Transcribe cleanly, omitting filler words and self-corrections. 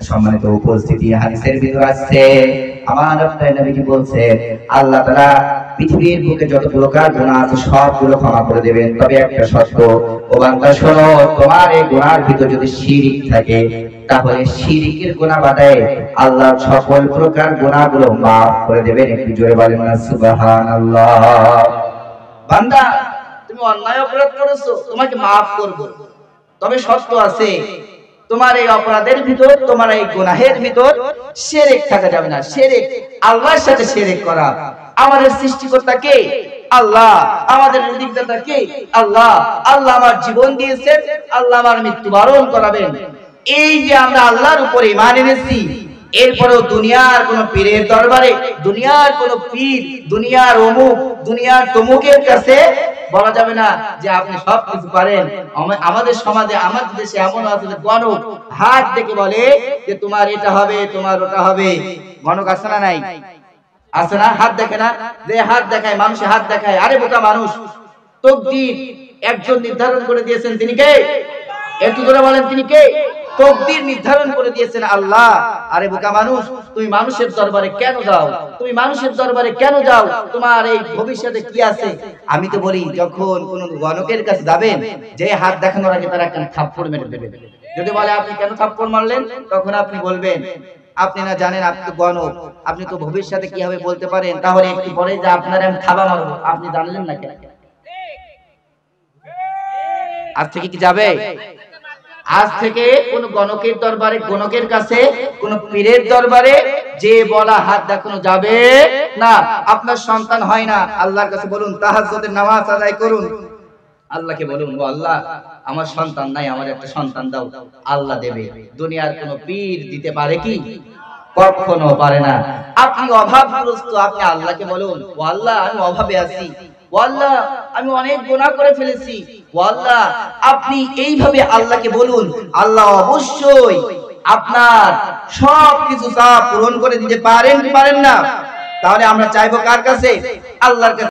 সম্মানিত উপস্থিতি, হাদিসের ভিতর আছে আমার আপনার নবীজি বলছেন আল্লাহ তাআলা পৃথিবীর বুকে যত প্রকার গুনাহ আছে সবগুলো ক্ষমা করে দেবেন, তবে একটা শর্ত, ও বান্দা শোনো, তোমার এই গুনাহর ভিতর যদি শিরক থাকে তাহলে শিরকের গুনাহ বাদে আল্লাহ সকল প্রকার গুনাহগুলো maaf করে দেবেন। একটু জোরে বলেন না সুবহানাল্লাহ। বান্দা তুমি অন্যায় অপরাধ করেছো, তোমাকে maaf করব, তবে শর্ত আছে, তোমার এই অপরাধের ভিতর, তোমার এই গুনাহের ভিতর শিরক থাকা যাবে না। শিরক, আল্লাহর সাথে শিরক করা। আমাদের সৃষ্টিকর্তা কে? আল্লাহ। আমাদের রিজিকদাতা কে? আল্লাহ। আল্লাহ আমার জীবন দিয়েছেন, আল্লাহ আমার মৃত্যুবরণ করাবেন। এই যে আমরা আল্লাহর উপরে ঈমান এনেছি, এরপরেও দুনিয়ার কোন পীরের দরবারে, দুনিয়ার কোন পীর, দুনিয়ার অমুক, দুনিয়ার তমুকের কাছে বলা যাবে না যে আপনি সবকিছু পারেন। আমাদের সমাজে, আমাদের দেশে এমন আছে যে গণক হাত দেখে বলে যে তোমার এটা হবে, তোমার ওটা হবে। গণক আছে না নাই? আছে না? হাত দেখে না, যে হাত দেখায়, মানুষে হাত দেখায়। আরে বোকা মানুষ, তকদির একজন নির্ধারণ করে দিয়েছেন, তিনি কে? একটু করে বলেন তিনি কে? তকদির নির্ধারণ করে দিয়েছেন আল্লাহ। আরে বোকা মানুষ, তুমি মানুষের দরবারে কেন যাও? তুমি মানুষের দরবারে কেন যাও? তোমার এই ভবিষ্যতে কি আছে? আমি তো বলি, যখন কোন গণকের কাছে যাবেন, যে হাত দেখানোর আগে তারা একটা থাপ্পড় মেরে দেবে। যদি বলে আপনি কেন থাপ্পড় মারলেন, তখন আপনি বলবেন আপনি না জানেন, আপনি তো গণক, আপনি তো ভবিষ্যতে কি হবে বলতে পারেন। তাহলে একটু পরে যে আপনার আমি থাবা মারবো, আপনি জানলেন না কেন? আজ থেকে কি যাবে? আজ থেকে কোন গণকের দরবারে, গণকের কাছে, কোন পীরের দরবারে যে বলা হাত দেখানো যাবে না। আপনার সন্তান হয় না, আল্লাহর কাছে বলুন, তাহাজ্জুদের নামাজ আদায় করুন, আল্লাহকে বলুন, ও আল্লাহ আমার সন্তান নাই, আমার একটা সন্তান দাও। আল্লাহ দেবে। দুনিয়ার কোন পীর দিতে পারে কি? কখনো পারে না। আপনি অভাবগ্রস্ত, আপনি আল্লাহকে বলুন, ও আল্লাহ আমি অভাবে আছি, ও আল্লাহ আমি অনেক গুনাহ করে ফেলেছি, ও আল্লাহ। আপনি এইভাবে আল্লাহকে বলুন, আল্লাহ অবশ্যই আপনার সবকিছু চাপ পূরণ করে দিতে পারেন কি পারেন না? তাহলে আমরা চাইবো কার কাছে? আল্লাহর কাছে।